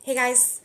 Hey guys.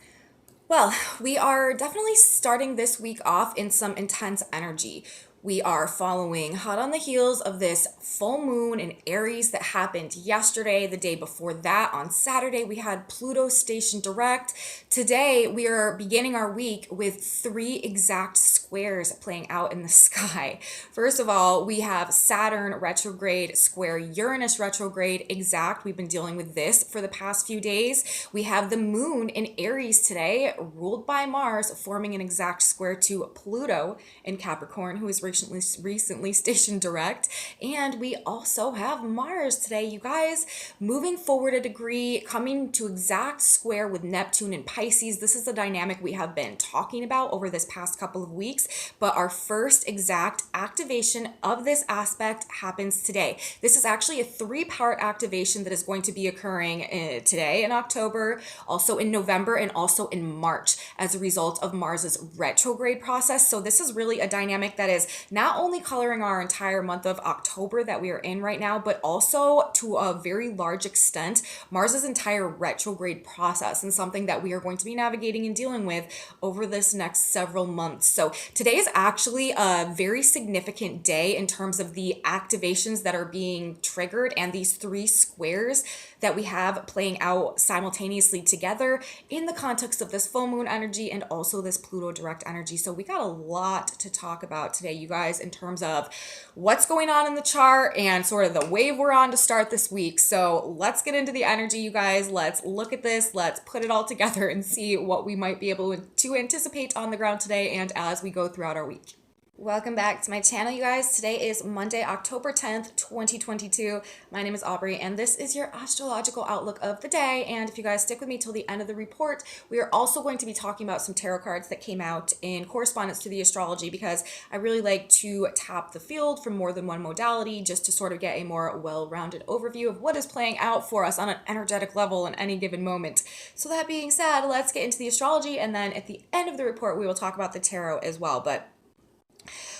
Well, we are definitely starting this week off in some intense energy. We are following hot on the heels of this full moon in Aries that happened yesterday. The day before that, on Saturday, we had Pluto stationed direct. Today, we are beginning our week with three exact squares playing out in the sky. First of all, we have Saturn retrograde square Uranus retrograde exact. We've been dealing with this for the past few days. We have the moon in Aries today, ruled by Mars, forming an exact square to Pluto in Capricorn, who is recently stationed direct. And we also have Mars today, you guys, moving forward a degree, coming to exact square with Neptune and Pisces. This is the dynamic we have been talking about over this past couple of weeks, but our first exact activation of this aspect happens today. This is actually a three-part activation that is going to be occurring today in October, also in November, and also in March as a result of Mars's retrograde process. So this is really a dynamic that is not only coloring our entire month of October that we are in right now, but also to a very large extent, Mars's entire retrograde process, and something that we are going to be navigating and dealing with over this next several months. So today is actually a very significant day in terms of the activations that are being triggered and these three squares that we have playing out simultaneously together in the context of this full moon energy and also this Pluto direct energy. So we got a lot to talk about today, you guys, in terms of what's going on in the chart and sort of the wave we're on to start this week. So let's get into the energy, you guys. Let's look at this. Let's put it all together and see what we might be able to anticipate on the ground today and as we go throughout our week. Welcome back to my channel, you guys. Today is Monday, October 10th, 2022. My name is Aubrey, and this is your astrological outlook of the day. And if you guys stick with me till the end of the report, we are also going to be talking about some tarot cards that came out in correspondence to the astrology, because I really like to tap the field from more than one modality just to sort of get a more well-rounded overview of what is playing out for us on an energetic level in any given moment. So that being said, let's get into the astrology, and then at the end of the report, we will talk about the tarot as well. But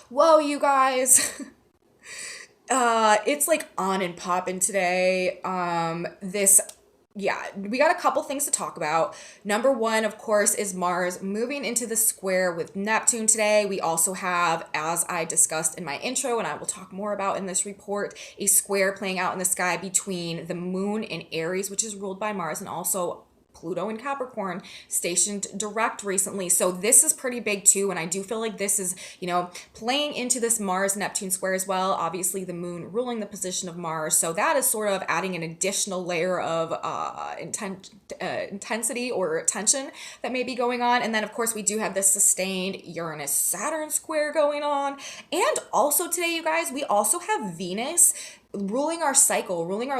whoa, you guys. It's like on and popping today. We got a couple things to talk about. Number one, of course, is Mars moving into the square with Neptune today. We also have, as I discussed in my intro, and I will talk more about in this report, a square playing out in the sky between the moon in Aries, which is ruled by Mars, and also Pluto in Capricorn stationed direct recently. So this is pretty big too. And I do feel like this is, playing into this Mars Neptune square as well. Obviously the moon ruling the position of Mars. So that is sort of adding an additional layer of intensity or tension that may be going on. And then of course we do have this sustained Uranus Saturn square going on. And also today, you guys, we also have Venus ruling our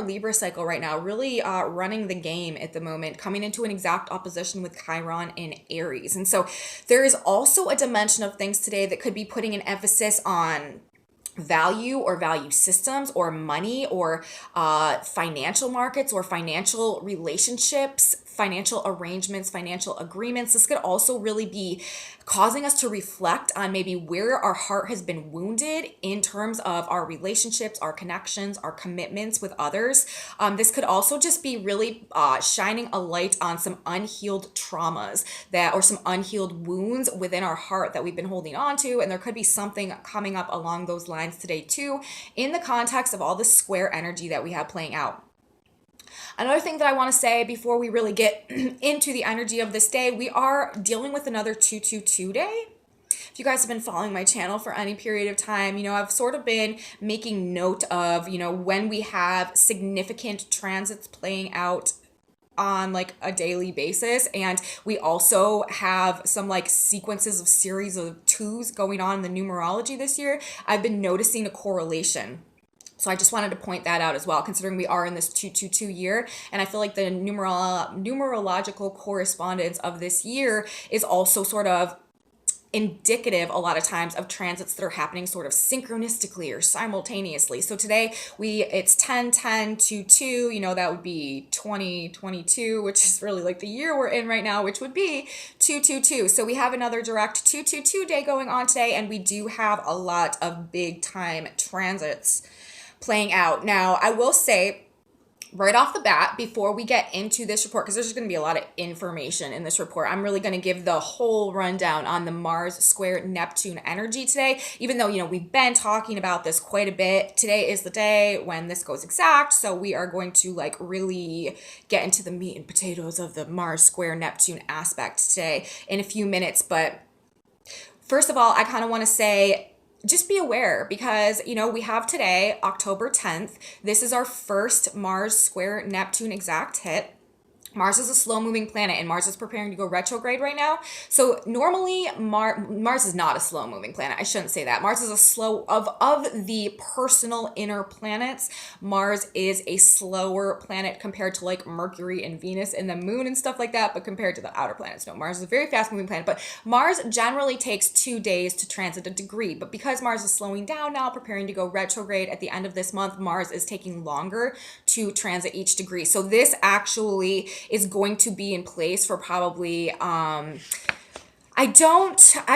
Libra cycle right now, really running the game at the moment, coming into an exact opposition with CHIRON in Aries. And so there is also a dimension of things today that could be putting an emphasis on value or value systems or money or financial markets or financial relationships, financial arrangements, financial agreements. This could also really be causing us to reflect on maybe where our heart has been wounded in terms of our relationships, our connections, our commitments with others. This could also just be really shining a light on some unhealed traumas or some unhealed wounds within our heart that we've been holding on to. And there could be something coming up along those lines today too, in the context of all the square energy that we have playing out. Another thing that I want to say before we really get into the energy of this day, we are dealing with another 222 day. If you guys have been following my channel for any period of time, I've sort of been making note of, when we have significant transits playing out on like a daily basis. And we also have some like sequences of series of twos going on in the numerology this year. I've been noticing a correlation. So I just wanted to point that out as well, considering we are in this 222 year. And I feel like the numerological correspondence of this year is also sort of indicative a lot of times of transits that are happening sort of synchronistically or simultaneously. So today it's 10-10-2-2, that would be 2022, which is really like the year we're in right now, which would be 222. So we have another direct 222 day going on today, and we do have a lot of big time transits playing out. Now, I will say right off the bat, before we get into this report, because there's just going to be a lot of information in this report, I'm really going to give the whole rundown on the Mars square Neptune energy today. Even though, we've been talking about this quite a bit, today is the day when this goes exact. So we are going to like really get into the meat and potatoes of the Mars square Neptune aspect today in a few minutes. But first of all, I kind of want to say, just be aware because, we have today, October 10th. This is our first Mars square Neptune exact hit. Mars is a slow-moving planet, and Mars is preparing to go retrograde right now. So normally, Mars is not a slow-moving planet. I shouldn't say that. Mars is a slow of the personal inner planets. Mars is a slower planet compared to like Mercury and Venus and the Moon and stuff like that. But compared to the outer planets, no. Mars is a very fast-moving planet. But Mars generally takes 2 days to transit a degree. But because Mars is slowing down now, preparing to go retrograde at the end of this month, Mars is taking longer to transit each degree. So this actually is going to be in place for probably I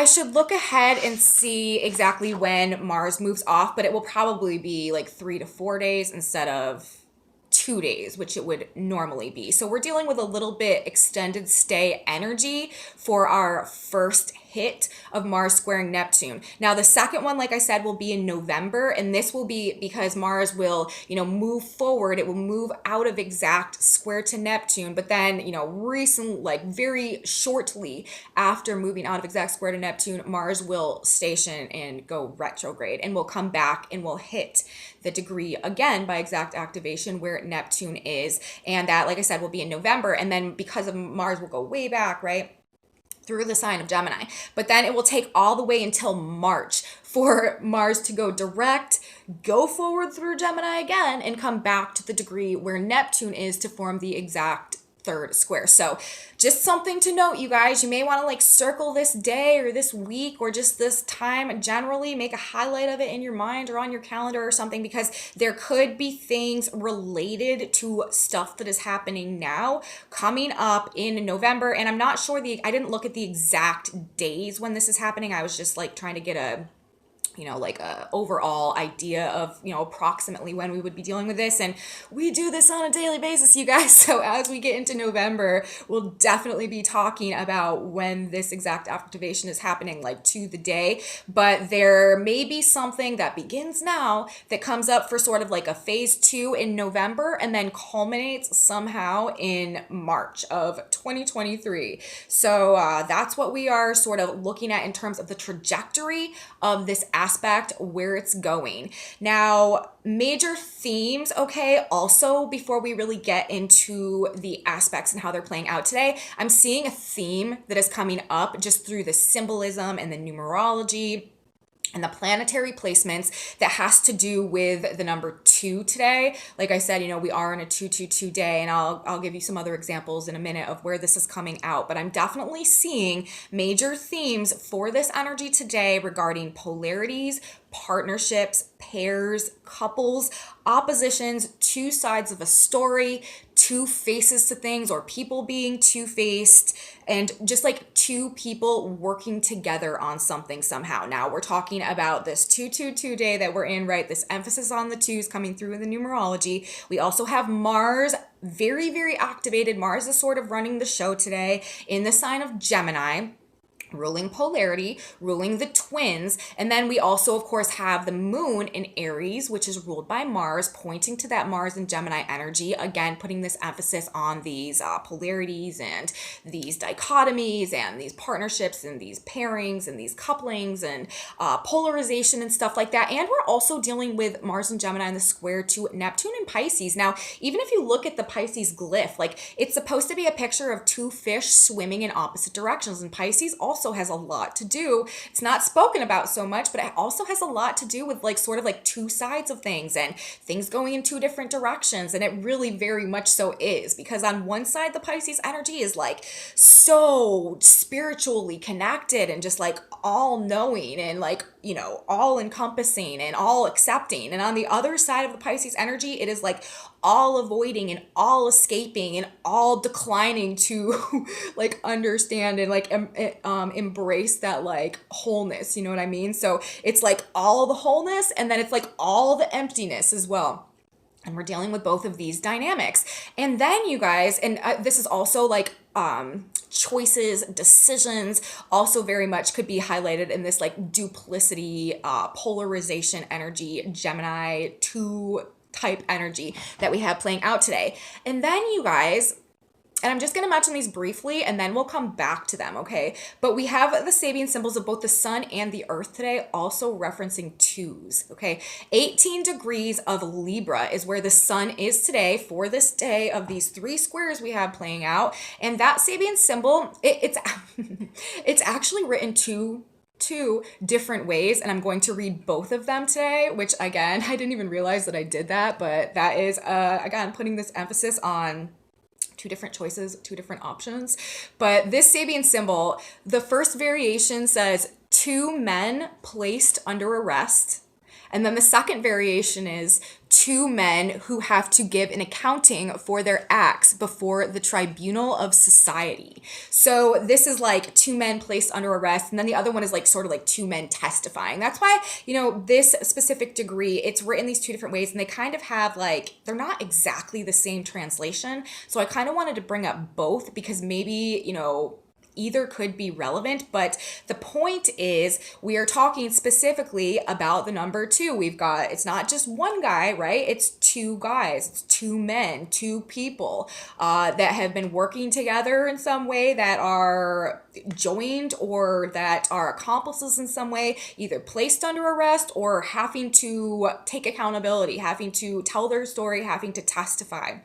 should look ahead and see exactly when Mars moves off, but it will probably be like 3 to 4 days instead of 2 days, which it would normally be. So we're dealing with a little bit extended stay energy for our first hit of Mars squaring Neptune. Now, the second one, like I said, will be in November, and this will be because Mars will, move forward. It will move out of exact square to Neptune, but then, recently, like very shortly after moving out of exact square to Neptune, Mars will station and go retrograde, and will come back and will hit the degree again by exact activation where Neptune is. And that, like I said, will be in November. And then because of Mars will go way back, right, through the sign of Gemini. But then it will take all the way until March for Mars to go direct, go forward through Gemini again, and come back to the degree where Neptune is to form the exact third square. So just something to note, you guys. You may want to like circle this day or this week or just this time generally, make a highlight of it in your mind or on your calendar or something, because there could be things related to stuff that is happening now coming up in November. And I'm not sure I didn't look at the exact days when this is happening. I was just like trying to get a like a overall idea of, approximately when we would be dealing with this. And we do this on a daily basis, you guys. So as we get into November, we'll definitely be talking about when this exact activation is happening, like to the day. But there may be something that begins now that comes up for sort of like a phase 2 in November and then culminates somehow in March of 2023. So that's what we are sort of looking at in terms of the trajectory of this aspect, where it's going. Now, major themes, okay, also before we really get into the aspects and how they're playing out today, I'm seeing a theme that is coming up just through the symbolism and the numerology and the planetary placements that has to do with the number 2 today. Like I said, we are in a 222 day, and I'll give you some other examples in a minute of where this is coming out. But I'm definitely seeing major themes for this energy today regarding polarities, partnerships, pairs, couples, oppositions, 2 sides of a story, 2 faces to things, or people being two-faced, and just like 2 people working together on something somehow. Now we're talking about this 222 day that we're in, right? This emphasis on the 2s coming through in the numerology. We also have Mars, very, very activated. Mars is sort of running the show today in the sign of Gemini, ruling polarity, ruling the twins. And then we also, of course, have the moon in Aries, which is ruled by Mars, pointing to that Mars and Gemini energy. Again, putting this emphasis on these polarities and these dichotomies and these partnerships and these pairings and these couplings and polarization and stuff like that. And we're also dealing with Mars and Gemini in the square to Neptune and Pisces. Now, even if you look at the Pisces glyph, like it's supposed to be a picture of 2 fish swimming in opposite directions. And Pisces also has a lot to do. It's not spoken about so much, but it also has a lot to do with like sort of like 2 sides of things and things going in 2 different directions. And it really very much so is, because on one side, the Pisces energy is like so spiritually connected and just like all knowing and like, all encompassing and all accepting. And on the other side of the Pisces energy, it is like all avoiding and all escaping and all declining to like understand and like embrace that like wholeness, you know what I mean? So it's like all the wholeness and then it's like all the emptiness as well. And we're dealing with both of these dynamics. And then you guys, and this is also like choices, decisions, also very much could be highlighted in this like duplicity, polarization energy, Gemini 2 type energy that we have playing out today. And then you guys, and I'm just going to mention these briefly and then we'll come back to them, okay? But we have the Sabian symbols of both the sun and the earth today, also referencing twos, okay? 18 degrees of Libra is where the sun is today for this day of these 3 squares we have playing out. And that Sabian symbol, it's it's actually written two different ways, and I'm going to read both of them today, which again, I didn't even realize that I did that, but that is, again, putting this emphasis on 2 different choices, 2 different options. But this Sabian symbol, the first variation says 2 men placed under arrest. And then the second variation is 2 men who have to give an accounting for their acts before the tribunal of society. So this is like 2 men placed under arrest. And then the other one is like sort of like 2 men testifying. That's why, you know, this specific degree, it's written these 2 different ways and they kind of have like, they're not exactly the same translation. So I kind of wanted to bring up both because maybe, you know, either could be relevant, but the point is we are talking specifically about the number 2. We've got, it's not just one guy, right? It's 2 guys, it's 2 men, 2 people that have been working together in some way, that are joined or that are accomplices in some way, either placed under arrest or having to take accountability, having to tell their story, having to testify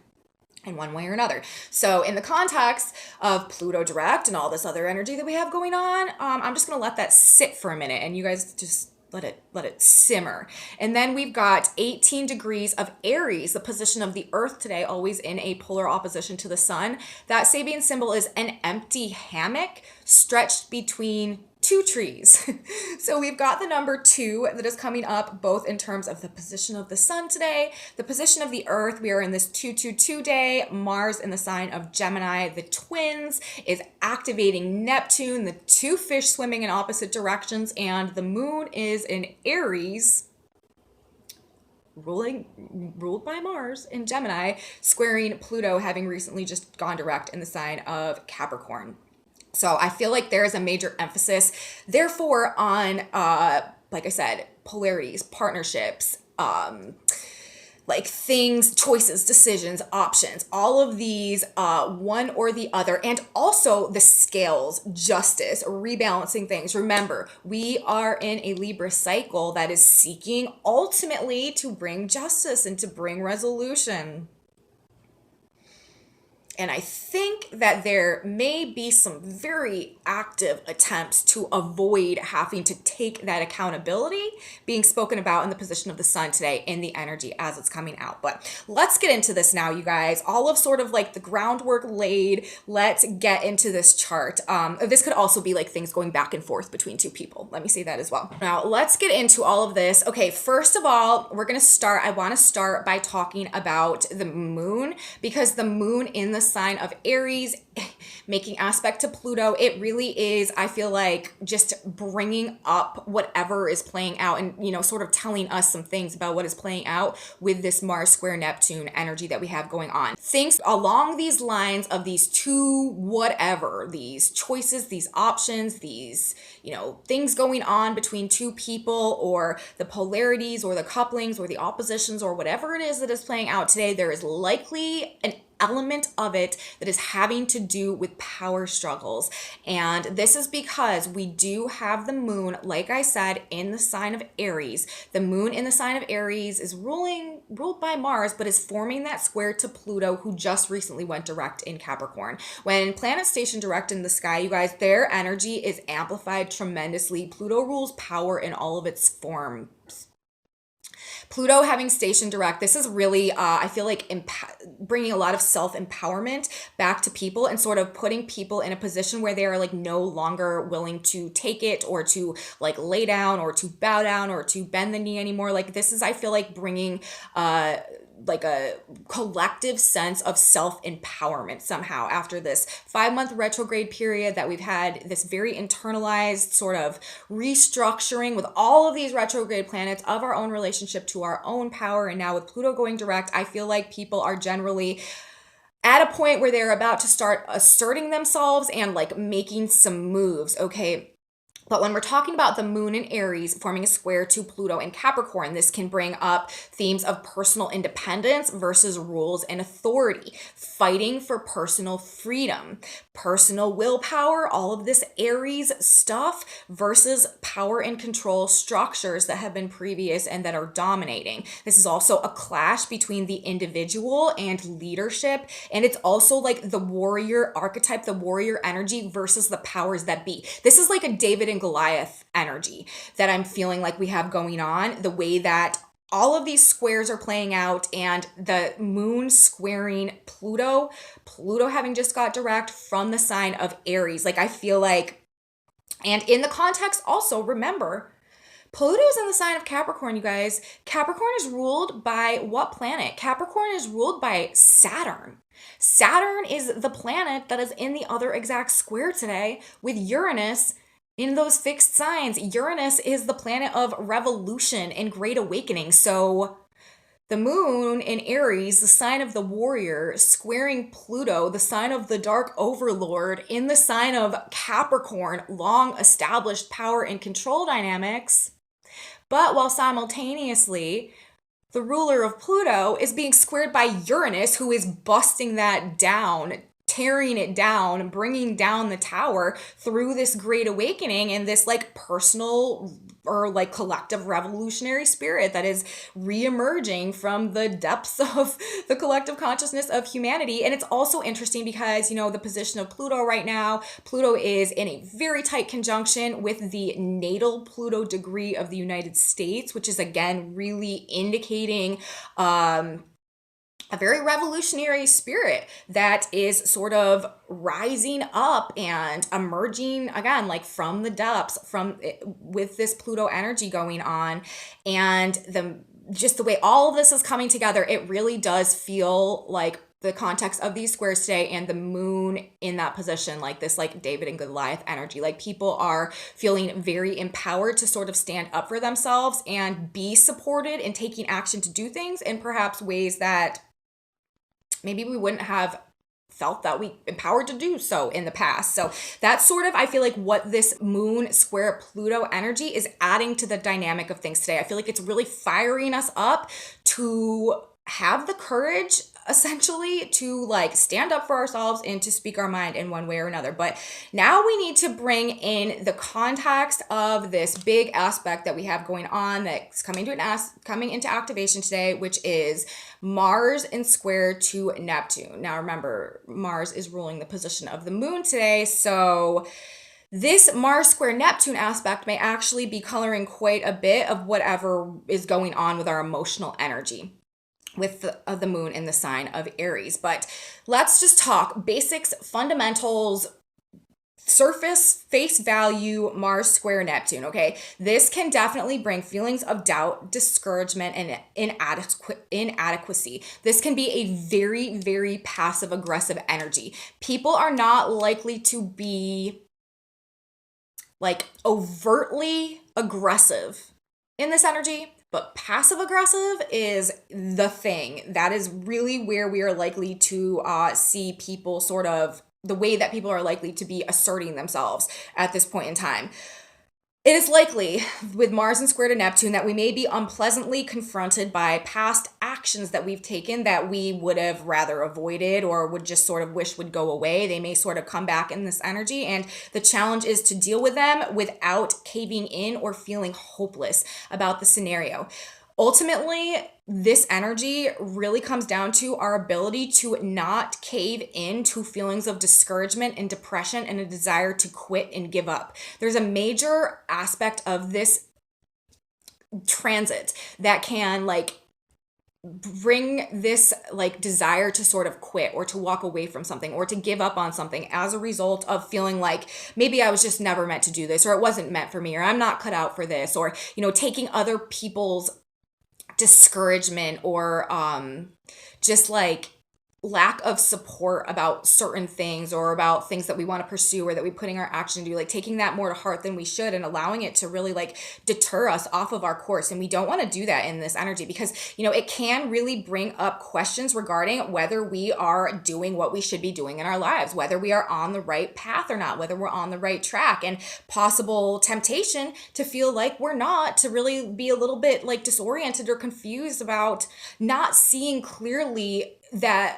in one way or another. So in the context of Pluto direct and all this other energy that we have going on, I'm just going to let that sit for a minute and you guys just let it simmer. And then we've got 18 degrees of Aries, the position of the earth today, always in a polar opposition to the sun. That Sabian symbol is an empty hammock stretched between 2 trees. So we've got the number 2 that is coming up both in terms of the position of the sun today, the position of the earth. We are in this 222 day. Mars in the sign of Gemini, the twins, is activating Neptune, the 2 fish swimming in opposite directions, and the moon is in Aries, ruled by Mars in Gemini, squaring Pluto, having recently just gone direct in the sign of Capricorn. So I feel like there is a major emphasis, therefore, on, like I said, polarities, partnerships, like things, choices, decisions, options, all of these, one or the other, and also the scales, justice, rebalancing things. Remember, we are in a Libra cycle that is seeking ultimately to bring justice and to bring resolution. And I think that there may be some very active attempts to avoid having to take that accountability being spoken about in the position of the sun today in the energy as it's coming out. But let's get into this now, you guys. All of sort of like the groundwork laid. Let's get into this chart. This could also be like things going back and forth between 2 people. Let me say that as well. Now, let's get into all of this. Okay, first of all, we're going to start. I want to start by talking about the moon, because the moon in the sign of Aries, making aspect to Pluto, it really is, I feel like, just bringing up whatever is playing out and, you know, sort of telling us some things about what is playing out with this Mars square Neptune energy that we have going on. Things along these lines of these 2 whatever, these choices, these options, these, you know, things going on between 2 people, or the polarities or the couplings or the oppositions or whatever it is that is playing out today, there is likely an element of it that is having to do with power struggles. And this is because we do have the moon, like I said, in the sign of Aries. The moon in the sign of Aries is ruled by Mars, but is forming that square to Pluto, who just recently went direct in Capricorn. When planets station direct in the sky, you guys, their energy is amplified tremendously. Pluto rules power in all of its forms. Pluto having station direct, this is really, I feel like, bringing a lot of self-empowerment back to people and sort of putting people in a position where they are like no longer willing to take it or to like lay down or to bow down or to bend the knee anymore. Like this is, I feel like, bringing like a collective sense of self-empowerment somehow after this 5-month retrograde period that we've had, this very internalized sort of restructuring with all of these retrograde planets of our own relationship to our own power. And now with Pluto going direct, I feel like people are generally at a point where they're about to start asserting themselves and like making some moves, okay? But when we're talking about the moon in Aries forming a square to Pluto in Capricorn, this can bring up themes of personal independence versus rules and authority, fighting for personal freedom, personal willpower, all of this Aries stuff versus power and control structures that have been previous and that are dominating. This is also a clash between the individual and leadership. And it's also like the warrior archetype, the warrior energy versus the powers that be. This is like a David and Goliath energy that I'm feeling like we have going on, the way that all of these squares are playing out, and the moon squaring Pluto having just got direct from the sign of Aries. Like I feel like, and in the context also, remember, Pluto's in the sign of Capricorn, you guys. Capricorn is ruled by what planet? Capricorn is ruled by Saturn. Saturn is the planet that is in the other exact square today with Uranus in those fixed signs. Uranus is the planet of revolution and great awakening. So the moon in Aries, the sign of the warrior, squaring Pluto, the sign of the dark overlord, in the sign of Capricorn, long established power and control dynamics. But while simultaneously, the ruler of Pluto is being squared by Uranus, who is busting that down, tearing it down, bringing down the tower through this great awakening and this like personal or like collective revolutionary spirit that is re-emerging from the depths of the collective consciousness of humanity. And it's also interesting because, you know, the position of Pluto right now, Pluto is in a very tight conjunction with the natal Pluto degree of the United States, which is again really indicating a very revolutionary spirit that is sort of rising up and emerging again, like from the depths, with this Pluto energy going on. And just the way all of this is coming together, it really does feel like the context of these squares today and the moon in that position, like this like David and Goliath energy. Like people are feeling very empowered to sort of stand up for themselves and be supported and taking action to do things in perhaps ways that maybe we wouldn't have felt that we empowered to do so in the past. So that's sort of, I feel like, what this moon square Pluto energy is adding to the dynamic of things today. I feel like it's really firing us up to have the courage essentially to like stand up for ourselves and to speak our mind in one way or another. But now we need to bring in the context of this big aspect that we have going on that's coming into activation today, which is Mars in square to Neptune. Now remember, Mars is ruling the position of the moon today, so this Mars square Neptune aspect may actually be coloring quite a bit of whatever is going on with our emotional energy with the moon in the sign of Aries. But let's just talk basics, fundamentals, surface, face value, Mars square Neptune, okay? This can definitely bring feelings of doubt, discouragement, and inadequacy. This can be a very, very passive-aggressive energy. People are not likely to be like overtly aggressive in this energy, but passive aggressive is the thing. That is really where we are likely to see people sort of, the way that people are likely to be asserting themselves at this point in time. It is likely with Mars and square to Neptune that we may be unpleasantly confronted by past actions that we've taken that we would have rather avoided or would just sort of wish would go away. They may sort of come back in this energy, and the challenge is to deal with them without caving in or feeling hopeless about the scenario. Ultimately, this energy really comes down to our ability to not cave in to feelings of discouragement and depression and a desire to quit and give up. There's a major aspect of this transit that can like bring this like desire to sort of quit or to walk away from something or to give up on something as a result of feeling like maybe I was just never meant to do this, or it wasn't meant for me, or I'm not cut out for this, or, you know, taking other people's discouragement or just like lack of support about certain things or about things that we want to pursue or that we're putting our action into, like taking that more to heart than we should and allowing it to really like deter us off of our course. And we don't want to do that in this energy because, you know, it can really bring up questions regarding whether we are doing what we should be doing in our lives, whether we are on the right path or not, whether we're on the right track, and possible temptation to feel like we're not, to really be a little bit like disoriented or confused about not seeing clearly that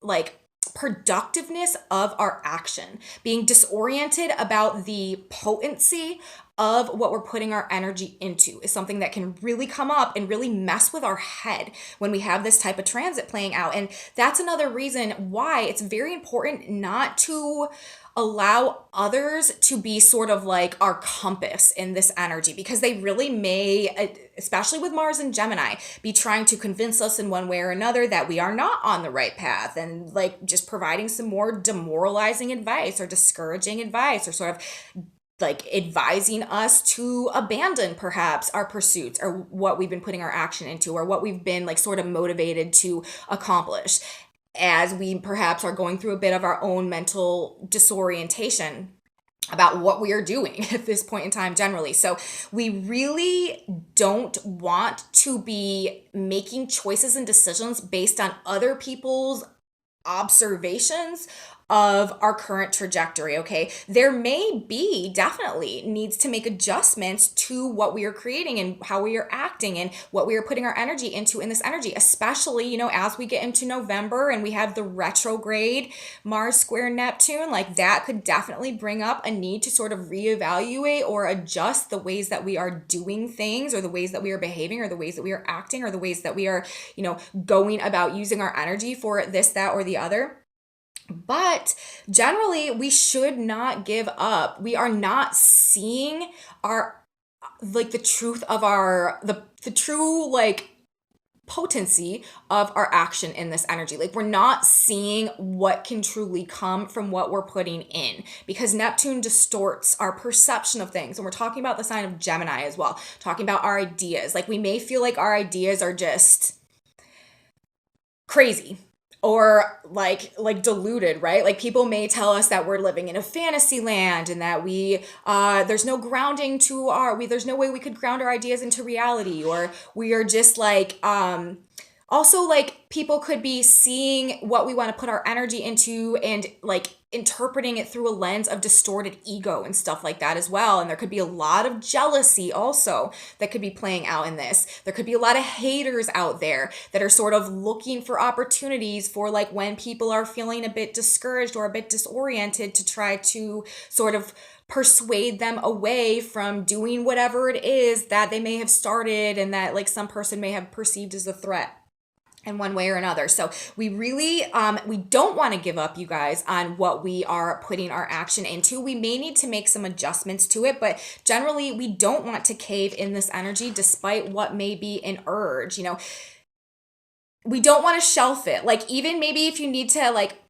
like productiveness of our action, being disoriented about the potency of what we're putting our energy into is something that can really come up and really mess with our head when we have this type of transit playing out. And that's another reason why it's very important not to allow others to be sort of like our compass in this energy, because they really may, especially with Mars and Gemini, be trying to convince us in one way or another that we are not on the right path, and like just providing some more demoralizing advice or discouraging advice, or sort of like advising us to abandon perhaps our pursuits or what we've been putting our action into or what we've been like sort of motivated to accomplish, as we perhaps are going through a bit of our own mental disorientation about what we are doing at this point in time generally. So we really don't want to be making choices and decisions based on other people's observations of our current trajectory, okay? There may be definitely needs to make adjustments to what we are creating and how we are acting and what we are putting our energy into in this energy, especially, you know, as we get into November and we have the retrograde Mars square Neptune, like that could definitely bring up a need to sort of reevaluate or adjust the ways that we are doing things, or the ways that we are behaving, or the ways that we are acting, or the ways that we are, you know, going about using our energy for this, that, or the other. But generally, we should not give up. We are not seeing our, like the truth of our, the true like potency of our action in this energy. Like we're not seeing what can truly come from what we're putting in, because Neptune distorts our perception of things. And we're talking about the sign of Gemini as well, talking about our ideas. Like we may feel like our ideas are just crazy or like diluted, right? Like people may tell us that we're living in a fantasy land and that we there's no grounding to there's no way we could ground our ideas into reality, or we are just like also like people could be seeing what we want to put our energy into and like interpreting it through a lens of distorted ego and stuff like that as well. And there could be a lot of jealousy also that could be playing out in this. There could be a lot of haters out there that are sort of looking for opportunities for like when people are feeling a bit discouraged or a bit disoriented, to try to sort of persuade them away from doing whatever it is that they may have started and that like some person may have perceived as a threat in one way or another. So we really, we don't want to give up, you guys, on what we are putting our action into. We may need to make some adjustments to it, but generally we don't want to cave in this energy despite what may be an urge, you know. We don't want to shelf it. Like even maybe if you need to like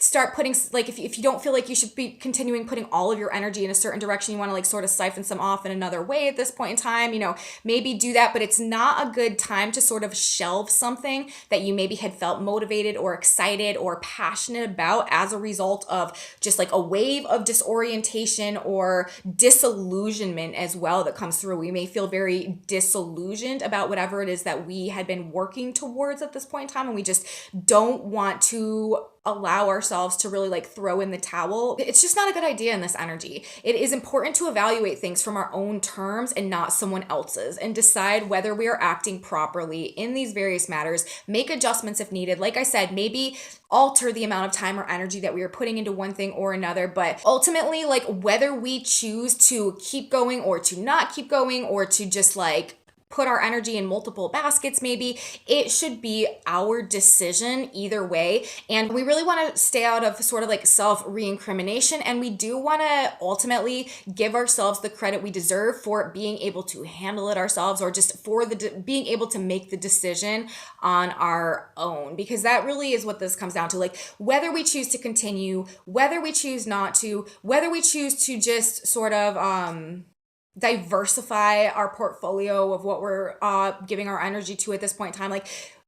start putting, like if you don't feel like you should be continuing putting all of your energy in a certain direction, you want to like sort of siphon some off in another way at this point in time, you know, maybe do that. But it's not a good time to sort of shelve something that you maybe had felt motivated or excited or passionate about as a result of just like a wave of disorientation or disillusionment as well that comes through. We may feel very disillusioned about whatever it is that we had been working towards at this point in time, and we just don't want to allow ourselves to really like throw in the towel. It's just not a good idea in this energy. It is important to evaluate things from our own terms and not someone else's, and decide whether we are acting properly in these various matters, make adjustments if needed. Like I said, maybe alter the amount of time or energy that we are putting into one thing or another, but ultimately like whether we choose to keep going or to not keep going, or to just like put our energy in multiple baskets, maybe it should be our decision either way. And we really want to stay out of sort of like self-reincrimination, and we do want to ultimately give ourselves the credit we deserve for being able to handle it ourselves, or just for the being able to make the decision on our own, because that really is what this comes down to. Like whether we choose to continue, whether we choose not to, whether we choose to just sort of diversify our portfolio of what we're giving our energy to at this point in time. Like,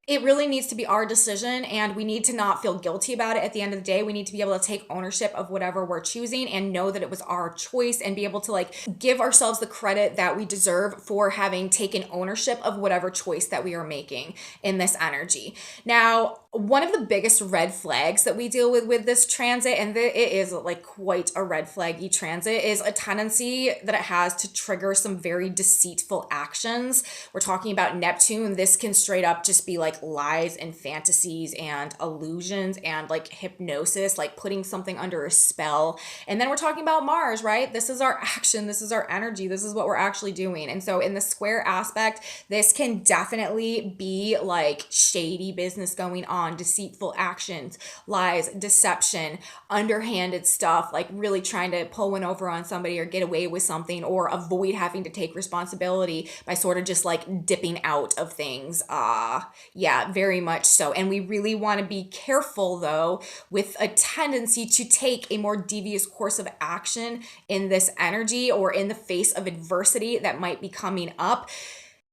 it really needs to be our decision, and we need to not feel guilty about it at the end of the day. We need to be able to take ownership of whatever we're choosing and know that it was our choice, and be able to like give ourselves the credit that we deserve for having taken ownership of whatever choice that we are making in this energy. Now, one of the biggest red flags that we deal with this transit, and it is like quite a red flaggy transit, is a tendency that it has to trigger some very deceitful actions. We're talking about Neptune. This can straight up just be like lies and fantasies and illusions and like hypnosis, like putting something under a spell. And then we're talking about Mars, right? This is our action. This is our energy. This is what we're actually doing. And so in the square aspect, this can definitely be like shady business going on, deceitful actions, lies, deception, underhanded stuff, like really trying to pull one over on somebody or get away with something or avoid having to take responsibility by sort of just like dipping out of things. Yeah, very much so. And we really want to be careful though with a tendency to take a more devious course of action in this energy or in the face of adversity that might be coming up.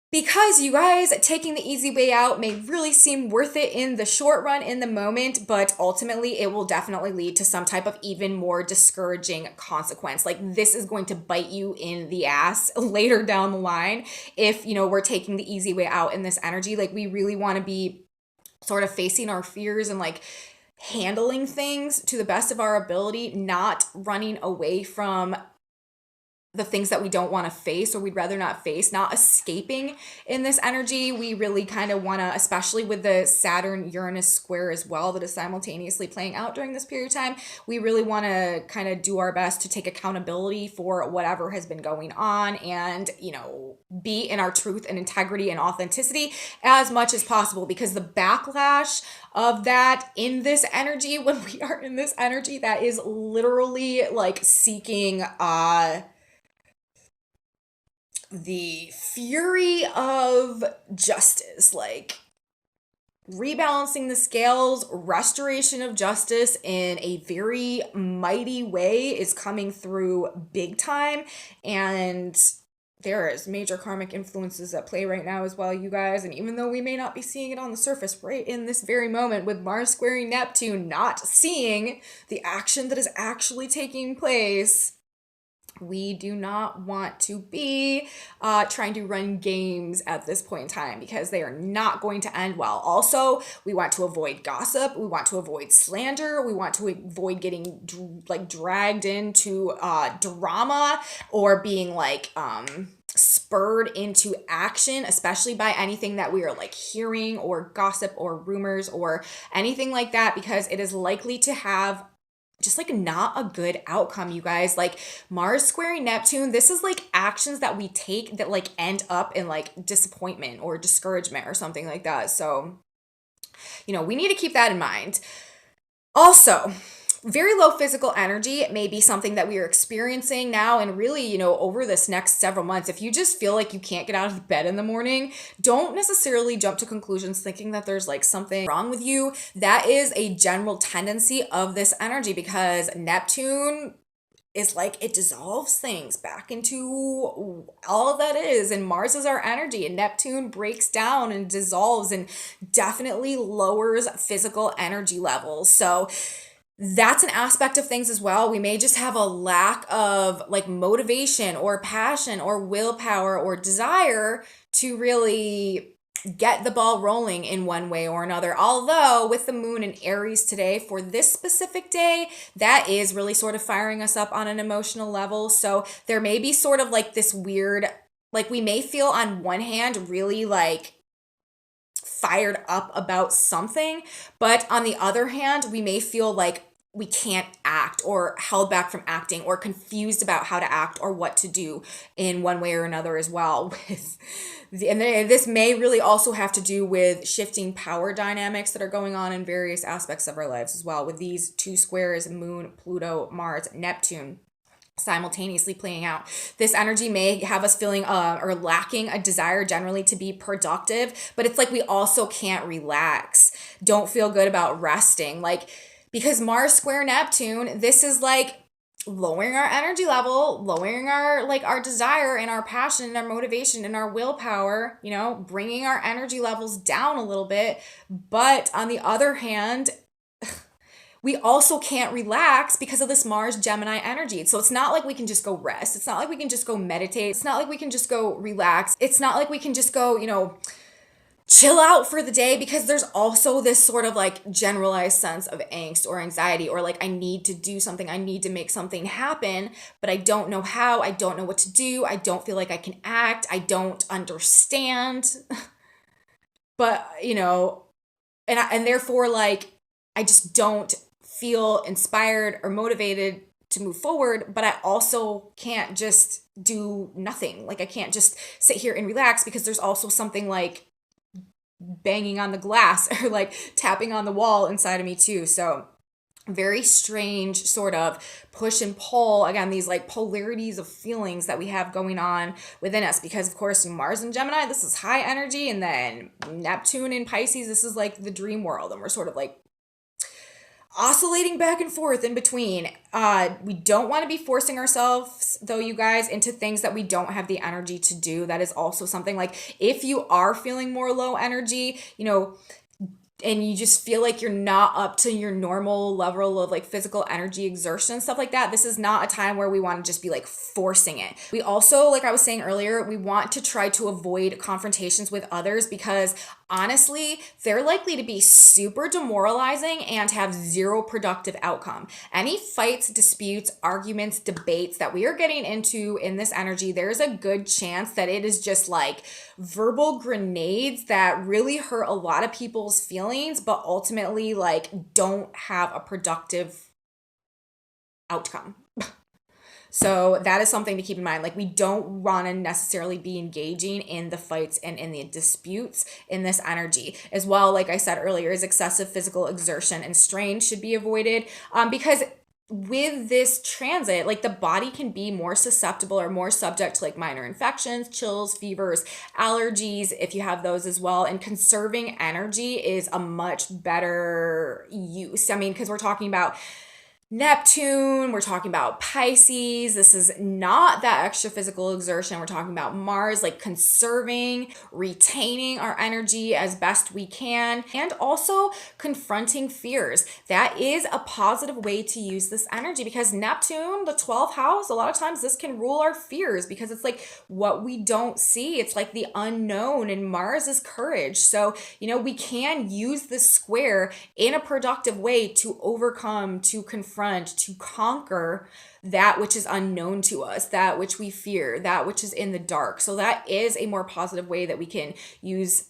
Because you guys, taking the easy way out may really seem worth it in the short run, in the moment, but ultimately it will definitely lead to some type of even more discouraging consequence. Like, this is going to bite you in the ass later down the line if, we're taking the easy way out in this energy. Like, we really want to be sort of facing our fears and like handling things to the best of our ability, not running away from the things that we don't want to face or we'd rather not face, not escaping in this energy. We really kind of want to, especially with the Saturn-Uranus square as well that is simultaneously playing out during this period of time, we really want to kind of do our best to take accountability for whatever has been going on and, be in our truth and integrity and authenticity as much as possible, because the backlash of that in this energy, when we are in this energy, that is literally like seeking the fury of justice, like rebalancing the scales, restoration of justice in a very mighty way is coming through big time. And there is major karmic influences at play right now as well, you guys. And even though we may not be seeing it on the surface right in this very moment with Mars squaring Neptune, not seeing the action that is actually taking place, we do not want to be trying to run games at this point in time, because they are not going to end well. Also, we want to avoid gossip. We want to avoid slander. We want to avoid getting dragged into drama or being spurred into action, especially by anything that we are like hearing or gossip or rumors or anything like that, because it is likely to have just like not a good outcome, you guys. Like, Mars squaring Neptune, this is like actions that we take that like end up in like disappointment or discouragement or something like that. So, we need to keep that in mind. Also, very low physical energy may be something that we are experiencing now and really, over this next several months. If you just feel like you can't get out of bed in the morning, don't necessarily jump to conclusions thinking that there's like something wrong with you. That is a general tendency of this energy, because Neptune is like, it dissolves things back into all that is, and Mars is our energy, and Neptune breaks down and dissolves and definitely lowers physical energy levels. So that's an aspect of things as well. We may just have a lack of like motivation or passion or willpower or desire to really get the ball rolling in one way or another. Although with the moon in Aries today for this specific day, that is really sort of firing us up on an emotional level. So there may be sort of like this weird, like we may feel on one hand really like fired up about something, but on the other hand, we may feel like we can't act or held back from acting or confused about how to act or what to do in one way or another as well. And this may really also have to do with shifting power dynamics that are going on in various aspects of our lives as well, with these two squares, Moon, Pluto, Mars, Neptune, simultaneously playing out. This energy may have us feeling or lacking a desire generally to be productive, but it's like we also can't relax, don't feel good about resting, like, because Mars square Neptune, this is like lowering our energy level, lowering our desire and our passion and our motivation and our willpower, bringing our energy levels down a little bit. But on the other hand, we also can't relax because of this Mars Gemini energy. So it's not like we can just go rest. It's not like we can just go meditate. It's not like we can just go relax. It's not like we can just go, chill out for the day, because there's also this sort of like generalized sense of angst or anxiety, or like I need to do something, I need to make something happen, but I don't know how, I don't know what to do, I don't feel like I can act, I don't understand. But, and therefore like I just don't feel inspired or motivated to move forward, but I also can't just do nothing. Like I can't just sit here and relax, because there's also something like banging on the glass or like tapping on the wall inside of me too. So very strange sort of push and pull, again, these like polarities of feelings that we have going on within us, because of course Mars in Gemini, this is high energy, and then Neptune in Pisces, this is like the dream world, and we're sort of like oscillating back and forth in between. We don't want to be forcing ourselves, though, you guys, into things that we don't have the energy to do. That is also something, like if you are feeling more low energy, and you just feel like you're not up to your normal level of like physical energy exertion and stuff like that, this is not a time where we want to just be like forcing it. We also, like I was saying earlier, we want to try to avoid confrontations with others, because honestly, they're likely to be super demoralizing and have zero productive outcome. Any fights, disputes, arguments, debates that we are getting into in this energy, there's a good chance that it is just like verbal grenades that really hurt a lot of people's feelings, but ultimately like don't have a productive outcome. So that is something to keep in mind. Like we don't want to necessarily be engaging in the fights and in the disputes in this energy. As well, like I said earlier, is excessive physical exertion and strain should be avoided, because with this transit, like the body can be more susceptible or more subject to like minor infections, chills, fevers, allergies, if you have those as well. And conserving energy is a much better use. I mean, because we're talking about Neptune, we're talking about Pisces. This is not that extra physical exertion. We're talking about Mars, like conserving, retaining our energy as best we can, and also confronting fears. That is a positive way to use this energy, because Neptune, the 12th house, a lot of times this can rule our fears, because it's like what we don't see. It's like the unknown, and Mars is courage. So, we can use this square in a productive way to overcome, to confront, to conquer that which is unknown to us, that which we fear, that which is in the dark. So that is a more positive way that we can use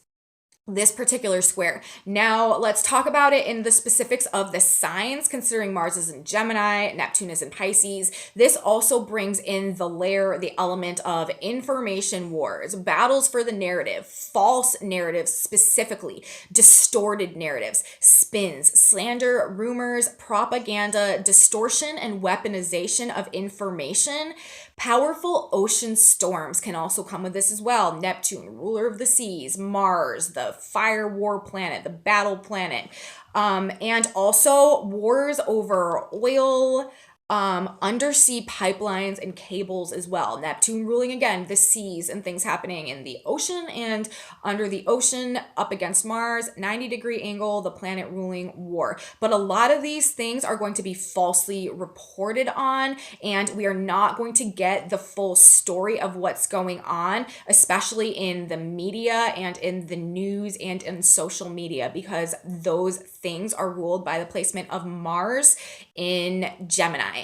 this particular square. Now let's talk about it in the specifics of the signs, considering Mars is in Gemini, Neptune is in Pisces. This also brings in the element of information wars, battles for the narrative, false narratives specifically, distorted narratives, spins, slander, rumors, propaganda, distortion and weaponization of information. Powerful ocean storms can also come with this as well. Neptune, ruler of the seas, Mars, the fire war planet, the battle planet, and also wars over oil, undersea pipelines and cables as well. Neptune ruling, again, the seas and things happening in the ocean and under the ocean, up against Mars, 90-degree angle, the planet ruling war. But a lot of these things are going to be falsely reported on, and we are not going to get the full story of what's going on, especially in the media and in the news and in social media, because those things are ruled by the placement of Mars in Gemini.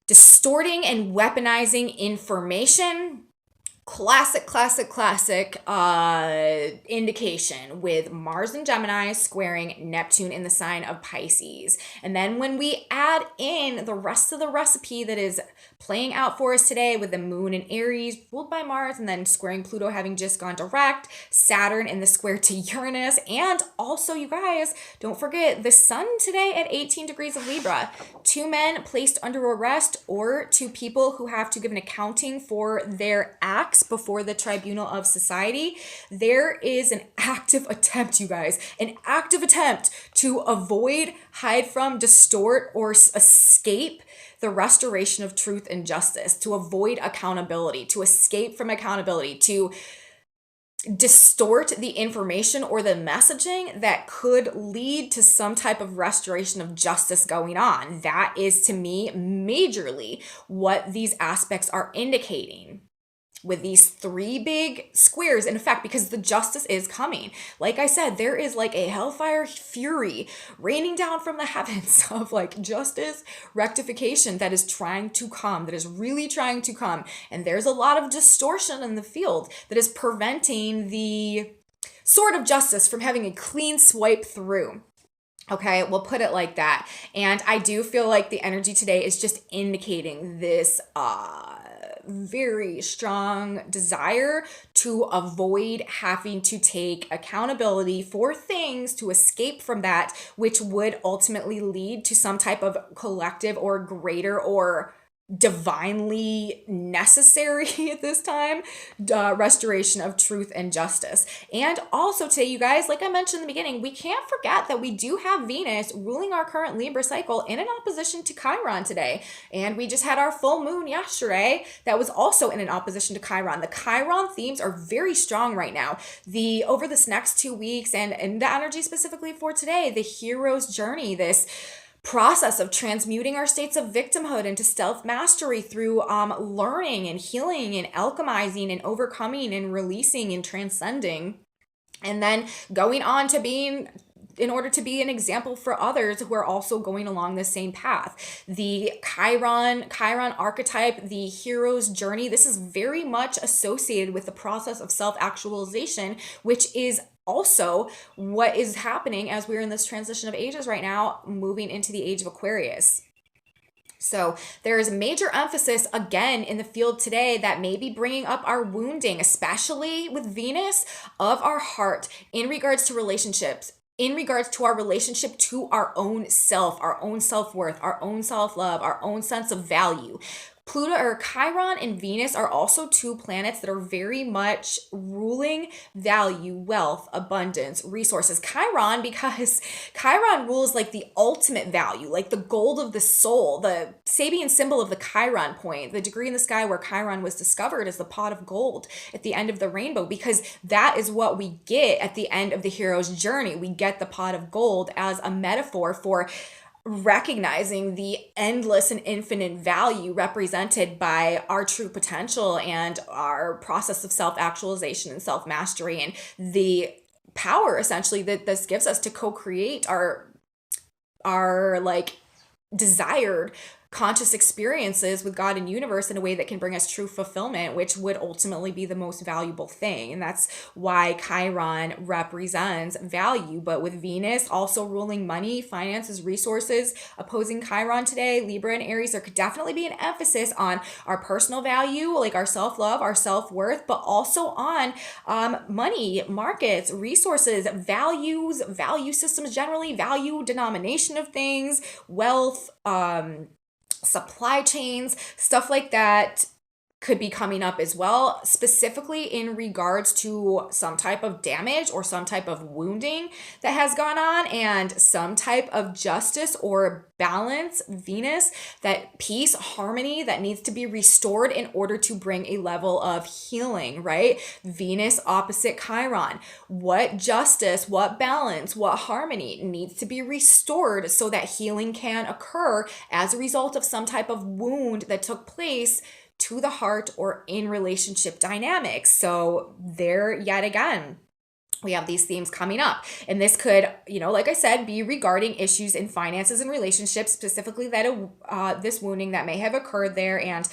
Distorting and weaponizing information. Classic indication with Mars in Gemini squaring Neptune in the sign of Pisces. And then when we add in the rest of the recipe that is playing out for us today, with the moon in Aries ruled by Mars, and then squaring Pluto having just gone direct, Saturn in the square to Uranus, and also, you guys, don't forget the sun today at 18 degrees of Libra. 2 men placed under arrest, or 2 people who have to give an accounting for their acts facts before the tribunal of society, there is an active attempt, you guys, an active attempt to avoid, hide from, distort, or escape the restoration of truth and justice, to avoid accountability, to escape from accountability, to distort the information or the messaging that could lead to some type of restoration of justice going on. That is, to me, majorly what these aspects are indicating with these three big squares in effect, because the justice is coming. Like I said, there is like a hellfire fury raining down from the heavens of like justice rectification that is trying to come, that is really trying to come. And there's a lot of distortion in the field that is preventing the sword of justice from having a clean swipe through. Okay, we'll put it like that. And I do feel like the energy today is just indicating this very strong desire to avoid having to take accountability for things, to escape from that, which would ultimately lead to some type of collective or greater or divinely necessary at this time restoration of truth and justice. And also today, you guys, like I mentioned in the beginning, we can't forget that we do have Venus ruling our current Libra cycle in an opposition to Chiron today. And we just had our full moon yesterday that was also in an opposition to Chiron. The Chiron themes are very strong right now. Over this next 2 weeks, and the energy specifically for today, the hero's journey, this process of transmuting our states of victimhood into self-mastery through learning and healing and alchemizing and overcoming and releasing and transcending, and then going on to being, in order to be an example for others who are also going along the same path. The Chiron archetype, the hero's journey, this is very much associated with the process of self-actualization, which is also what is happening as we're in this transition of ages right now, moving into the age of Aquarius. So there is a major emphasis again in the field today that may be bringing up our wounding, especially with Venus, of our heart in regards to relationships, in regards to our relationship to our own self, our own self-worth, our own self-love, our own sense of value. Pluto or Chiron and Venus are also two planets that are very much ruling value, wealth, abundance, resources. Chiron, because Chiron rules like the ultimate value, like the gold of the soul. The Sabian symbol of the Chiron point, the degree in the sky where Chiron was discovered, is the pot of gold at the end of the rainbow, because that is what we get at the end of the hero's journey. We get the pot of gold as a metaphor for recognizing the endless and infinite value represented by our true potential and our process of self-actualization and self-mastery, and the power essentially that this gives us to co-create our like desired conscious experiences with God and universe in a way that can bring us true fulfillment, which would ultimately be the most valuable thing. And that's why Chiron represents value. But with Venus also ruling money, finances, resources, opposing Chiron today, Libra and Aries, there could definitely be an emphasis on our personal value, like our self-love, our self-worth, but also on money, markets, resources, values, value systems generally, value denomination of things, wealth, supply chains, stuff like that could be coming up as well, specifically in regards to some type of damage or some type of wounding that has gone on, and some type of justice or balance, Venus, that peace, harmony that needs to be restored in order to bring a level of healing, right? Venus opposite Chiron. What justice, what balance, what harmony needs to be restored so that healing can occur as a result of some type of wound that took place to the heart or in relationship dynamics. So there, yet again, we have these themes coming up. And this could, like I said, be regarding issues in finances and relationships, specifically that this wounding that may have occurred there. And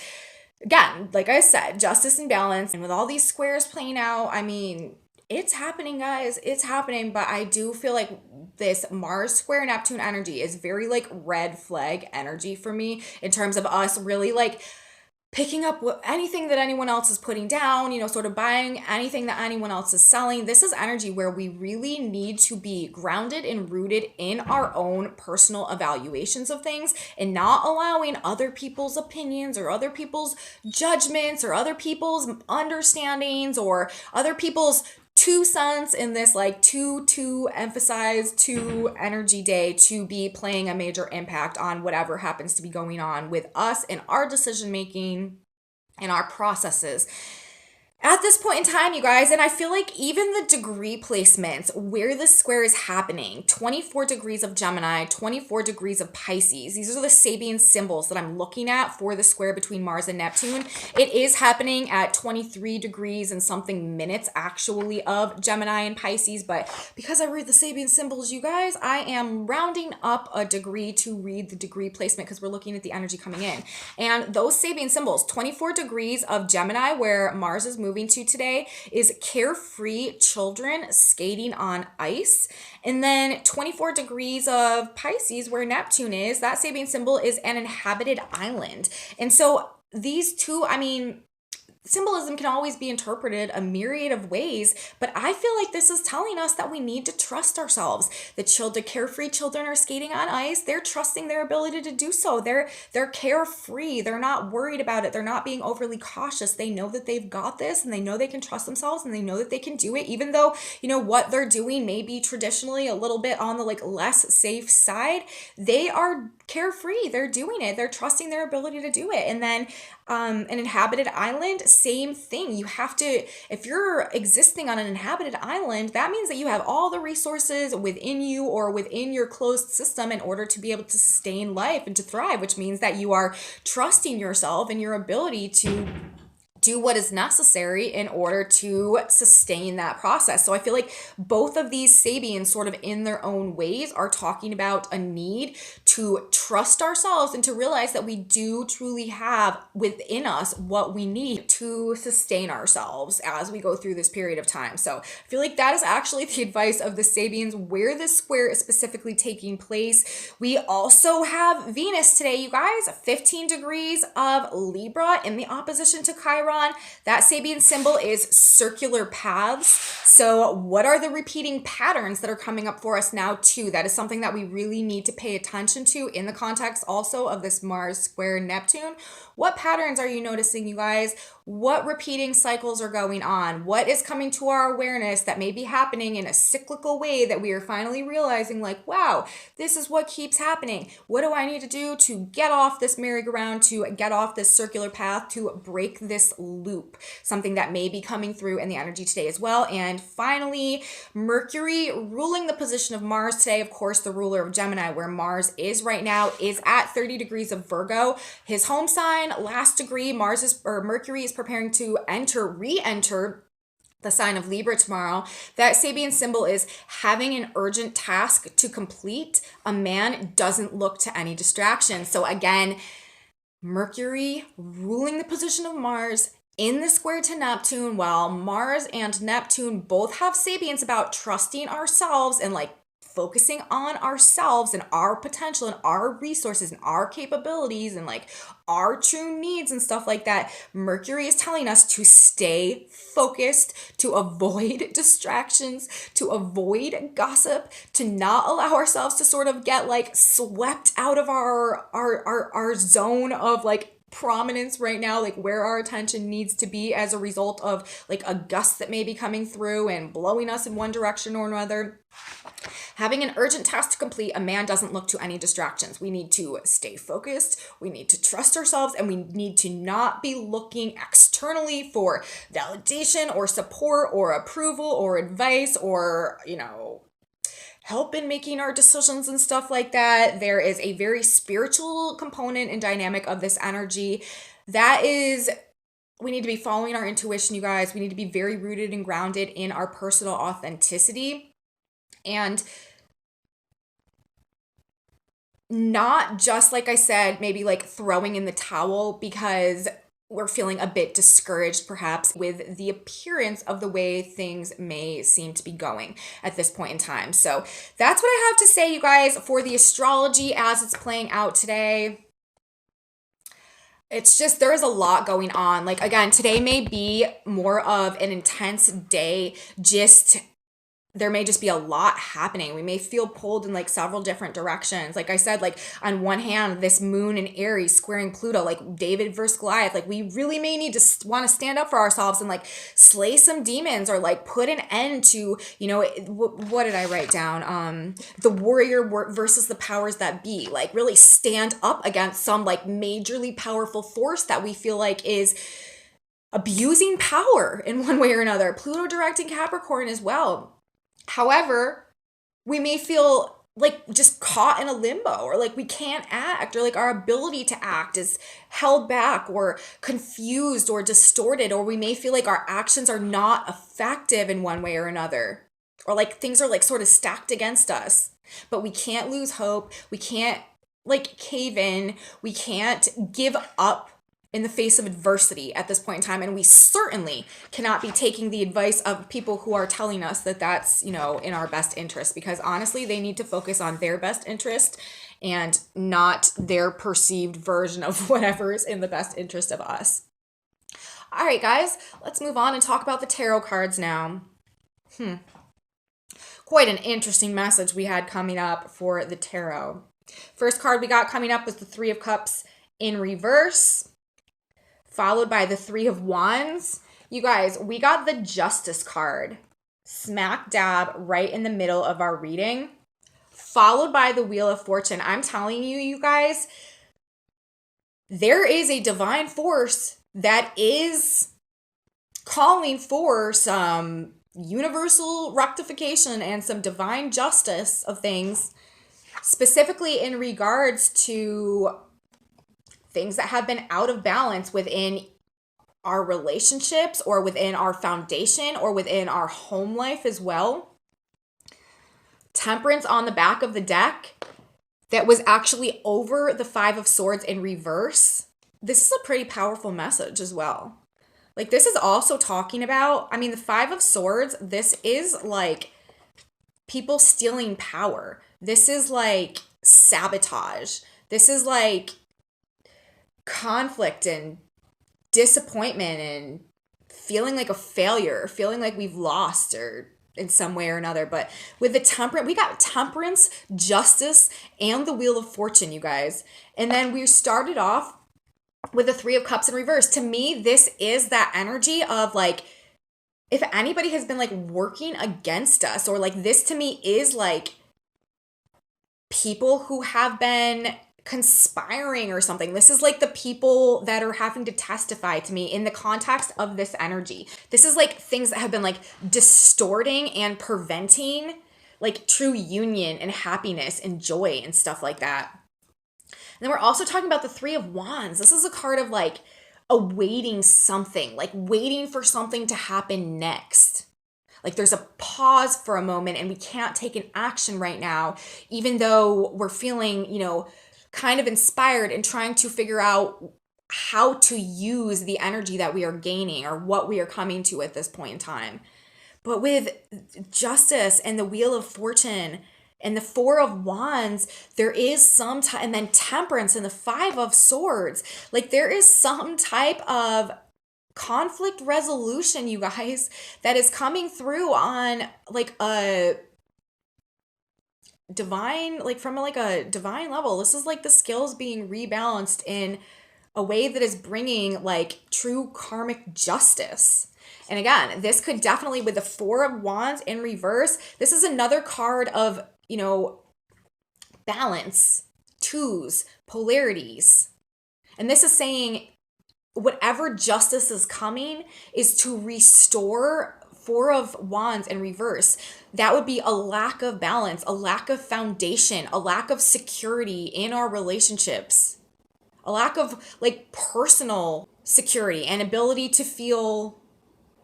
again, like I said, justice and balance. And with all these squares playing out, I mean, it's happening, guys. It's happening. But I do feel like this Mars square Neptune energy is very like red flag energy for me, in terms of us really like picking up anything that anyone else is putting down, sort of buying anything that anyone else is selling. This is energy where we really need to be grounded and rooted in our own personal evaluations of things and not allowing other people's opinions or other people's judgments or other people's understandings or other people's 2 cents in this like two emphasize two energy day to be playing a major impact on whatever happens to be going on with us and our decision making and our processes at this point in time, you guys. And I feel like even the degree placements where the square is happening, 24 degrees of Gemini, 24 degrees of Pisces, these are the Sabian symbols that I'm looking at for the square between Mars and Neptune. It is happening at 23 degrees and something minutes actually of Gemini and Pisces, but because I read the Sabian symbols, you guys, I am rounding up a degree to read the degree placement because we're looking at the energy coming in. And those Sabian symbols, 24 degrees of Gemini where Mars is moving to today is carefree children skating on ice. And then 24 degrees of Pisces where Neptune is, that Sabian symbol is an inhabited island. And so these two, symbolism can always be interpreted a myriad of ways, but I feel like this is telling us that we need to trust ourselves. The carefree children are skating on ice. They're trusting their ability to do so. They're carefree. They're not worried about it. They're not being overly cautious. They know that they've got this and they know they can trust themselves and they know that they can do it, even though, what they're doing may be traditionally a little bit on the less safe side. They are carefree. They're doing it. They're trusting their ability to do it. And then an inhabited island, same thing. You have to, if you're existing on an inhabited island, that means that you have all the resources within you or within your closed system in order to be able to sustain life and to thrive, which means that you are trusting yourself and your ability to do what is necessary in order to sustain that process. So I feel like both of these Sabians sort of in their own ways are talking about a need to trust ourselves and to realize that we do truly have within us what we need to sustain ourselves as we go through this period of time. So I feel like that is actually the advice of the Sabians where this square is specifically taking place. We also have Venus today, you guys, 15 degrees of Libra in the opposition to Chiron. That Sabian symbol is circular paths. So what are the repeating patterns that are coming up for us now too? That is something that we really need to pay attention to in the context also of this Mars square Neptune. What patterns are you noticing, you guys? What repeating cycles are going on? What is coming to our awareness that may be happening in a cyclical way that we are finally realizing wow, this is what keeps happening. What do I need to do to get off this merry-go-round, to get off this circular path, to break this loop? Something that may be coming through in the energy today as well. And finally, Mercury ruling the position of Mars today, of course, the ruler of Gemini, where Mars is right now, is at 30 degrees of Virgo. His home sign, last degree, Mercury is preparing to re-enter the sign of Libra tomorrow. That Sabian symbol is having an urgent task to complete. A man doesn't look to any distraction. So again, Mercury ruling the position of Mars in the square to Neptune, while Mars and Neptune both have Sabians about trusting ourselves and focusing on ourselves and our potential and our resources and our capabilities and our true needs and stuff like that. Mercury is telling us to stay focused, to avoid distractions, to avoid gossip, to not allow ourselves to sort of get swept out of our zone of prominence right now, where our attention needs to be as a result of a gust that may be coming through and blowing us in one direction or another. Having an urgent task to complete, a man doesn't look to any distractions. We need to stay focused, we need to trust ourselves, and we need to not be looking externally for validation or support or approval or advice or, help in making our decisions and stuff like that. There is a very spiritual component and dynamic of this energy. We need to be following our intuition, you guys. We need to be very rooted and grounded in our personal authenticity and not just, like I said, maybe throwing in the towel because we're feeling a bit discouraged perhaps with the appearance of the way things may seem to be going at this point in time. So that's what I have to say, you guys, for the astrology as it's playing out today. It's just, there is a lot going on. Like, again, today may be more of an intense day. There may just be a lot happening. We may feel pulled in like several different directions. Like I said, like on one hand, this moon in Aries squaring Pluto, like David versus Goliath, like we really may need to want to stand up for ourselves and like slay some demons or like put an end to, what did I write down? The warrior versus the powers that be, like really stand up against some like majorly powerful force that we feel like is abusing power in one way or another. Pluto directing Capricorn as well. However, we may feel like just caught in a limbo, or like we can't act, or like our ability to act is held back or confused or distorted, or we may feel like our actions are not effective in one way or another, or like things are like sort of stacked against us. But we can't lose hope. We can't like cave in. We can't give up in the face of adversity at this point in time. And we certainly cannot be taking the advice of people who are telling us that that's, in our best interest, because honestly, they need to focus on their best interest and not their perceived version of whatever is in the best interest of us. All right, guys, let's move on and talk about the tarot cards now. Quite an interesting message we had coming up for the tarot. First card we got coming up was the Three of Cups in reverse, followed by the Three of Wands. You guys, we got the Justice card smack dab right in the middle of our reading, followed by the Wheel of Fortune. I'm telling you, you guys, there is a divine force that is calling for some universal rectification and some divine justice of things, specifically in regards to things that have been out of balance within our relationships or within our foundation or within our home life as well. Temperance on the back of the deck that was actually over the Five of Swords in reverse. This is a pretty powerful message as well. Like, this is also talking about, the Five of Swords, this is like people stealing power. This is like sabotage. This is like conflict and disappointment and feeling like a failure, feeling like we've lost or in some way or another. But with the Temperance, we got Temperance, Justice, and the Wheel of Fortune, you guys. And then we started off with the Three of Cups in reverse. To me, this is that energy of like, if anybody has been like working against us, or like this to me is like people who have been conspiring or something. This is like the people that are having to testify to me in the context of this energy. This is like things that have been like distorting and preventing like true union and happiness and joy and stuff like that. And then we're also talking about the Three of Wands. This is a card of like awaiting something, like waiting for something to happen next. Like there's a pause for a moment and we can't take an action right now, even though we're feeling, kind of inspired and trying to figure out how to use the energy that we are gaining or what we are coming to at this point in time. But with Justice and the Wheel of Fortune and the Four of Wands, there is some time, and then Temperance and the Five of Swords, like there is some type of conflict resolution, you guys, that is coming through on like a divine, like from like a divine level. This is like the scales being rebalanced in a way that is bringing like true karmic justice. And again, this could definitely, with the Four of Wands in reverse, this is another card of, balance, twos, polarities. And this is saying whatever justice is coming is to restore Four of Wands in reverse. That would be a lack of balance, a lack of foundation, a lack of security in our relationships, a lack of like personal security and ability to feel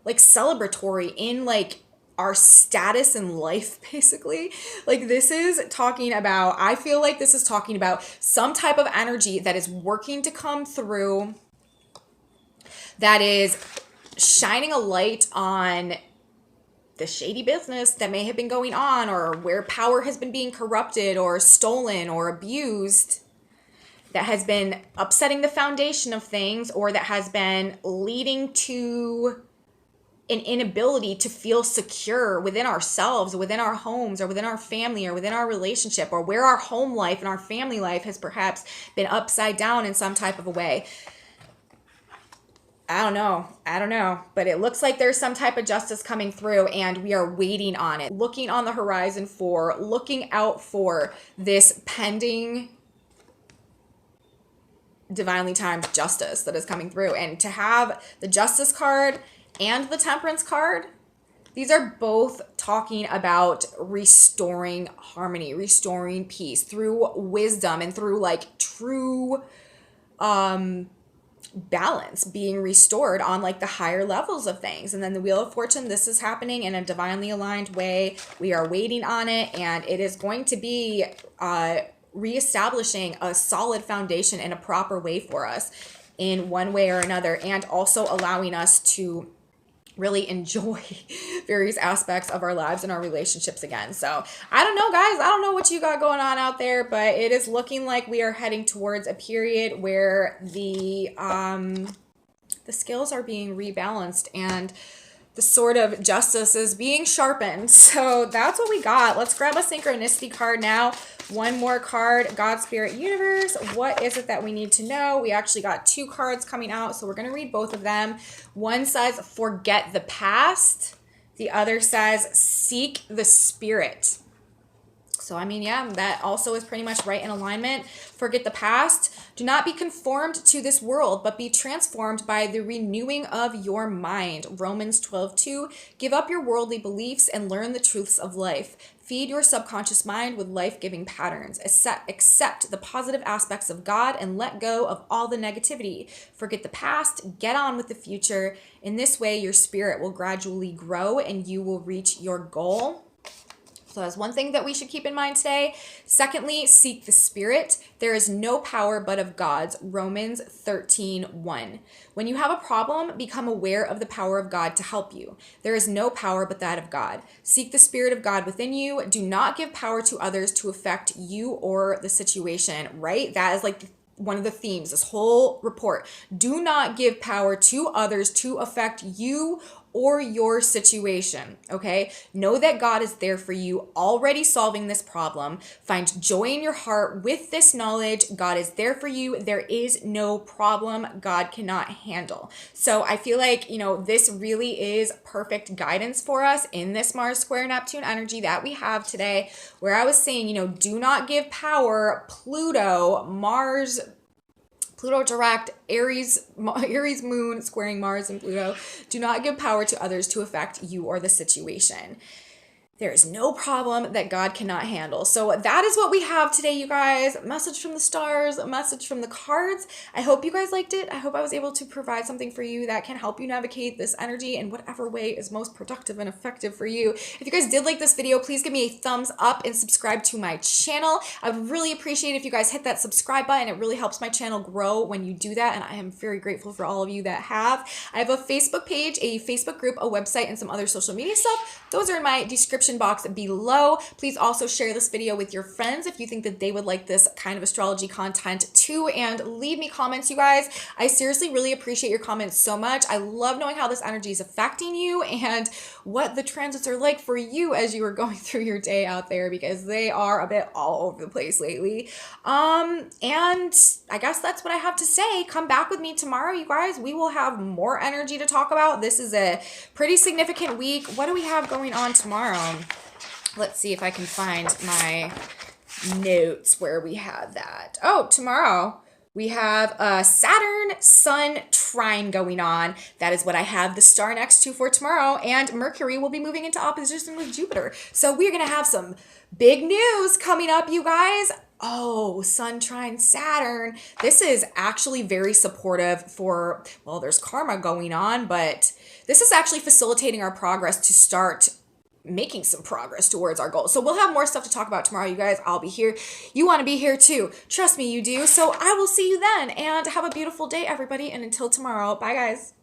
like celebratory in like our status in life, basically. Like this is talking about, I feel like this is talking about some type of energy that is working to come through, that is shining a light on the shady business that may have been going on, or where power has been being corrupted or stolen or abused. that has been upsetting the foundation of things, or that has been leading to an inability to feel secure within ourselves, within our homes, or within our family, or within our relationship, or where our home life and our family life has perhaps been upside down in some type of a way. I don't know, but it looks like there's some type of justice coming through, and we are waiting on it, looking on the horizon for, looking out for this pending divinely timed justice that is coming through. And to have the Justice card and the Temperance card, these are both talking about restoring harmony, restoring peace through wisdom and through like true balance being restored on like the higher levels of things. And then the Wheel of Fortune, this is happening in a divinely aligned way. We are waiting on it, and it is going to be reestablishing a solid foundation in a proper way for us in one way or another, and also allowing us to really enjoy various aspects of our lives and our relationships again. So I don't know, guys, I don't know what you got going on out there, but it is looking like we are heading towards a period where the scales are being rebalanced and the sword of justice is being sharpened. So that's what we got. Let's grab a synchronicity card now. One more card. God, Spirit, Universe. What is it that we need to know? We actually got 2 cards coming out, so we're going to read both of them. One says, forget the past. The other says, seek the spirit. So, I mean, yeah, that also is pretty much right in alignment. Forget the past. Do not be conformed to this world, but be transformed by the renewing of your mind. Romans 12:2. Give up your worldly beliefs and learn the truths of life. Feed your subconscious mind with life-giving patterns. Accept the positive aspects of God and let go of all the negativity. Forget the past. Get on with the future. In this way, your spirit will gradually grow and you will reach your goal. So that's one thing that we should keep in mind today. Secondly, seek the spirit. There is no power but of God's. Romans 13:1. When you have a problem, become aware of the power of God to help you. There is no power but that of God. Seek the spirit of God within you. Do not give power to others to affect you or the situation, right? That is like one of the themes, this whole report. Do not give power to others to affect you or your situation, okay? Know that God is there for you, already solving this problem. Find joy in your heart with this knowledge. God is there for you. There is no problem God cannot handle. So I feel like, this really is perfect guidance for us in this Mars square Neptune energy that we have today, where I was saying, do not give power, Pluto direct, Aries moon squaring Mars and Pluto. Do not give power to others to affect you or the situation. There is no problem that God cannot handle. So that is what we have today, you guys. A message from the stars, a message from the cards. I hope you guys liked it. I hope I was able to provide something for you that can help you navigate this energy in whatever way is most productive and effective for you. If you guys did like this video, please give me a thumbs up and subscribe to my channel. I would really appreciate if you guys hit that subscribe button. It really helps my channel grow when you do that, and I am very grateful for all of you that have. I have a Facebook page, a Facebook group, a website, and some other social media stuff. Those are in my description box below. Please also share this video with your friends if you think that they would like this kind of astrology content too, and leave me comments, you guys. I seriously really appreciate your comments so much. I love knowing how this energy is affecting you and what the transits are like for you as you are going through your day out there, because they are a bit all over the place lately. And I guess that's what I have to say. Come back with me tomorrow, you guys. We will have more energy to talk about. This is a pretty significant week. What do we have going on tomorrow? Let's see if I can find my notes where we had that. Oh, tomorrow we have a Saturn-Sun trine going on. That is what I have the star next to for tomorrow. And Mercury will be moving into opposition with Jupiter. So we're going to have some big news coming up, you guys. Oh, Sun trine Saturn. This is actually very supportive for, well, there's karma going on, but this is actually facilitating our progress to start making some progress towards our goals. So we'll have more stuff to talk about tomorrow, you guys. I'll be here. You want to be here too. Trust me, you do. So I will see you then, and have a beautiful day, everybody. And until tomorrow, bye, guys.